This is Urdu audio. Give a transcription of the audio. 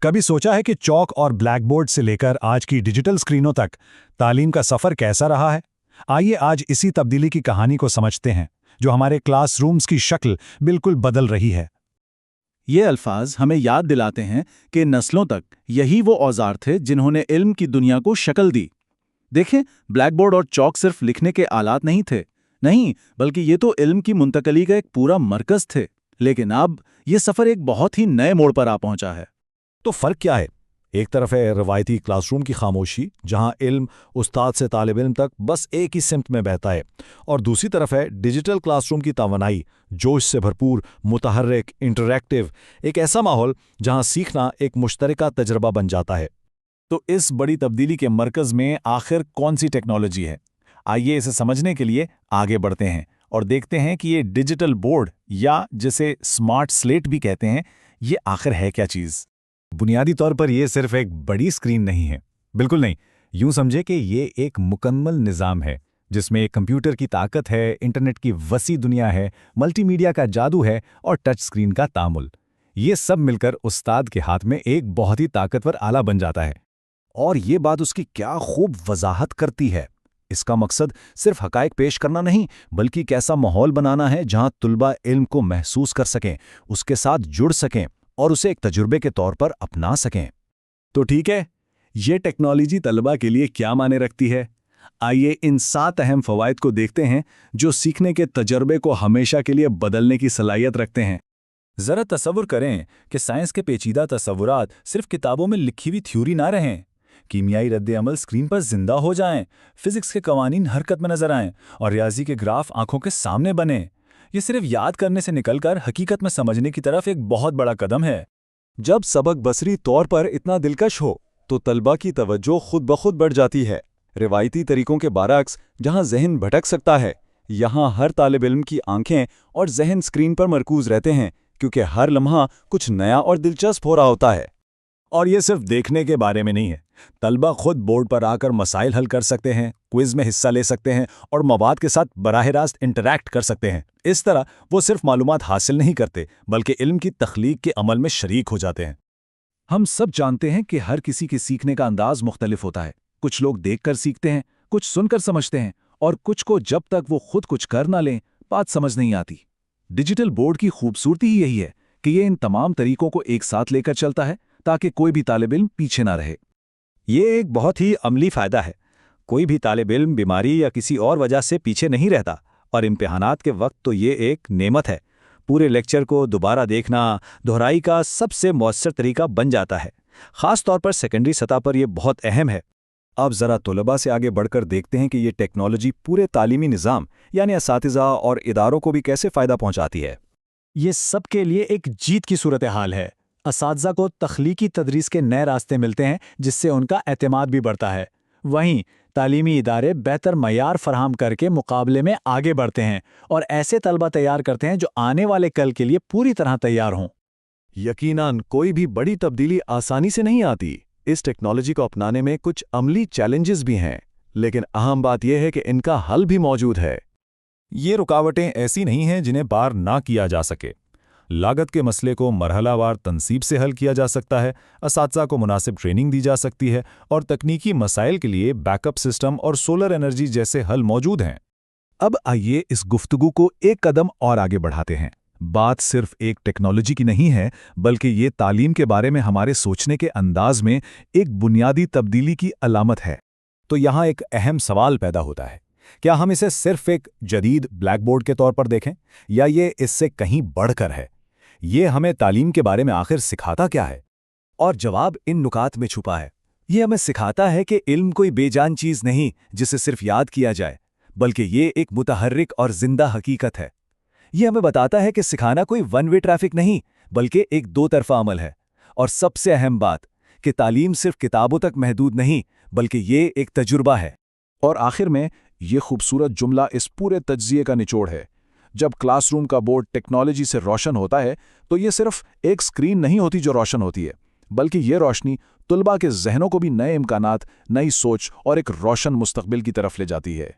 کبھی سوچا ہے کہ چاک اور بلیک بورڈ سے لے کر آج کی ڈیجیٹل اسکرینوں تک تعلیم کا سفر کیسا رہا ہے؟ آئیے آج اسی تبدیلی کی کہانی کو سمجھتے ہیں جو ہمارے کلاس رومز کی شکل بالکل بدل رہی ہے۔ یہ الفاظ ہمیں یاد دلاتے ہیں کہ نسلوں تک یہی وہ اوزار تھے جنہوں نے علم کی دنیا کو شکل دی۔ دیکھیں، بلیک بورڈ اور چاک صرف لکھنے کے آلات نہیں تھے، نہیں، بلکہ یہ تو علم کی منتقلی کا ایک پورا مرکز تھے۔ لیکن اب یہ سفر ایک بہت ہی نئے موڑ پر آ پہنچا ہے۔ تو فرق کیا ہے؟ ایک طرف ہے روایتی کلاس روم کی خاموشی، جہاں علم استاد سے طالب علم تک بس ایک ہی سمت میں بہتا ہے، اور دوسری طرف ہے ڈیجیٹل کلاس روم کی توانائی، جوش سے بھرپور، متحرک، انٹریکٹیو، ایک ایسا ماحول جہاں سیکھنا ایک مشترکہ تجربہ بن جاتا ہے۔ تو اس بڑی تبدیلی کے مرکز میں آخر کون سی ٹیکنالوجی ہے؟ آئیے اسے سمجھنے کے لیے آگے بڑھتے ہیں اور دیکھتے ہیں کہ یہ ڈیجیٹل بورڈ، یا جسے اسمارٹ سلیٹ بھی کہتے ہیں، یہ آخر ہے کیا چیز؟ بنیادی طور پر یہ صرف ایک بڑی اسکرین نہیں ہے، بالکل نہیں۔ یوں سمجھے کہ یہ ایک مکمل نظام ہے جس میں ایک کمپیوٹر کی طاقت ہے، انٹرنیٹ کی وسیع دنیا ہے، ملٹی میڈیا کا جادو ہے اور ٹچ اسکرین کا تعامل۔ یہ سب مل کر استاد کے ہاتھ میں ایک بہت ہی طاقتور آلہ بن جاتا ہے۔ اور یہ بات اس کی کیا خوب وضاحت کرتی ہے۔ اس کا مقصد صرف حقائق پیش کرنا نہیں، بلکہ ایک ایسا ماحول بنانا ہے جہاں طلباء علم کو محسوس کر سکیں، اس کے ساتھ جڑ سکیں اور اسے ایک تجربے کے طور پر اپنا سکیں۔ تو ٹھیک ہے، یہ ٹیکنالوجی طلباء کے لیے کیا معنی رکھتی ہے؟ آئیے ان 7 اہم فوائد کو دیکھتے ہیں جو سیکھنے کے تجربے کو ہمیشہ کے لیے بدلنے کی صلاحیت رکھتے ہیں۔ ذرا تصور کریں کہ سائنس کے پیچیدہ تصورات صرف کتابوں میں لکھی ہوئی تھیوری نہ رہیں، کیمیائی رد عمل اسکرین پر زندہ ہو جائیں، فزکس کے قوانین حرکت میں نظر آئیں اور ریاضی کے گراف آنکھوں کے سامنے بنیں۔ یہ صرف یاد کرنے سے نکل کر حقیقت میں سمجھنے کی طرف ایک بہت بڑا قدم ہے۔ جب سبق بصری طور پر اتنا دلکش ہو تو طلباء کی توجہ خود بخود بڑھ جاتی ہے۔ روایتی طریقوں کے برعکس، جہاں ذہن بھٹک سکتا ہے، یہاں ہر طالب علم کی آنکھیں اور ذہن اسکرین پر مرکوز رہتے ہیں، کیونکہ ہر لمحہ کچھ نیا اور دلچسپ ہو رہا ہوتا ہے۔ اور یہ صرف دیکھنے کے بارے میں نہیں ہے۔ طلباء خود بورڈ پر آ کر مسائل حل کر سکتے ہیں، کوئز میں حصہ لے سکتے ہیں اور مواد کے ساتھ براہ راست انٹریکٹ کر سکتے ہیں۔ اس طرح وہ صرف معلومات حاصل نہیں کرتے، بلکہ علم کی تخلیق کے عمل میں شریک ہو جاتے ہیں۔ ہم سب جانتے ہیں کہ ہر کسی کے سیکھنے کا انداز مختلف ہوتا ہے۔ کچھ لوگ دیکھ کر سیکھتے ہیں، کچھ سن کر سمجھتے ہیں، اور کچھ کو جب تک وہ خود کچھ کر نہ لیں بات سمجھ نہیں آتی۔ ڈیجیٹل بورڈ کی خوبصورتی ہی یہی ہے کہ یہ ان تمام طریقوں کو ایک ساتھ لے کر چلتا ہے تاکہ کوئی بھی طالب علم پیچھے نہ رہے۔ یہ ایک بہت ہی عملی فائدہ ہے۔ کوئی بھی طالب علم بیماری یا کسی اور وجہ سے پیچھے نہیں رہتا، اور امتحانات کے وقت تو یہ ایک نعمت ہے۔ پورے لیکچر کو دوبارہ دیکھنا دہرائی کا سب سے مؤثر طریقہ بن جاتا ہے۔ خاص طور پر سیکنڈری سطح پر یہ بہت اہم ہے۔ اب ذرا طلباء سے آگے بڑھ کر دیکھتے ہیں کہ یہ ٹیکنالوجی پورے تعلیمی نظام یعنی اساتذہ اور اداروں کو بھی کیسے فائدہ پہنچاتی ہے۔ یہ سب کے لیے ایک جیت کی صورتحال ہے۔ اساتذہ کو تخلیقی تدریس کے نئے راستے ملتے ہیں جس سے ان کا اعتماد بھی بڑھتا ہے۔ وہیں تعلیمی ادارے بہتر معیار فراہم کر کے مقابلے میں آگے بڑھتے ہیں اور ایسے طلبہ تیار کرتے ہیں جو آنے والے کل کے لیے پوری طرح تیار ہوں۔ یقیناً کوئی بھی بڑی تبدیلی آسانی سے نہیں آتی۔ اس ٹیکنالوجی کو اپنانے میں کچھ عملی چیلنجز بھی ہیں، لیکن اہم بات یہ ہے کہ ان کا حل بھی موجود ہے۔ یہ رکاوٹیں ایسی نہیں ہیں جنہیں پار نہ کیا جا سکے۔ لاگت کے مسئلے کو مرحلہ وار تنصیب سے حل کیا جا سکتا ہے، اساتذہ کو مناسب ٹریننگ دی جا سکتی ہے، اور تکنیکی مسائل کے لیے بیک اپ سسٹم اور سولر انرجی جیسے حل موجود ہیں۔ اب آئیے اس گفتگو کو ایک قدم اور آگے بڑھاتے ہیں۔ بات صرف ایک ٹیکنالوجی کی نہیں ہے، بلکہ یہ تعلیم کے بارے میں ہمارے سوچنے کے انداز میں ایک بنیادی تبدیلی کی علامت ہے۔ تو یہاں ایک اہم سوال پیدا ہوتا ہے، کیا ہم اسے صرف ایک جدید بلیک بورڈ کے طور پر دیکھیں، یا یہ اس سے کہیں بڑھ کر ہے؟ یہ ہمیں تعلیم کے بارے میں آخر سکھاتا کیا ہے؟ اور جواب ان نکات میں چھپا ہے۔ یہ ہمیں سکھاتا ہے کہ علم کوئی بے جان چیز نہیں جسے صرف یاد کیا جائے، بلکہ یہ ایک متحرک اور زندہ حقیقت ہے۔ یہ ہمیں بتاتا ہے کہ سکھانا کوئی ون وے ٹریفک نہیں، بلکہ ایک دو طرفہ عمل ہے۔ اور سب سے اہم بات کہ تعلیم صرف کتابوں تک محدود نہیں، بلکہ یہ ایک تجربہ ہے۔ اور آخر میں یہ خوبصورت جملہ اس پورے تجزیے کا نچوڑ ہے۔ جب کلاس روم کا بورڈ ٹیکنالوجی سے روشن ہوتا ہے تو یہ صرف ایک اسکرین نہیں ہوتی جو روشن ہوتی ہے، بلکہ یہ روشنی طلباء کے ذہنوں کو بھی نئے امکانات، نئی سوچ اور ایک روشن مستقبل کی طرف لے جاتی ہے۔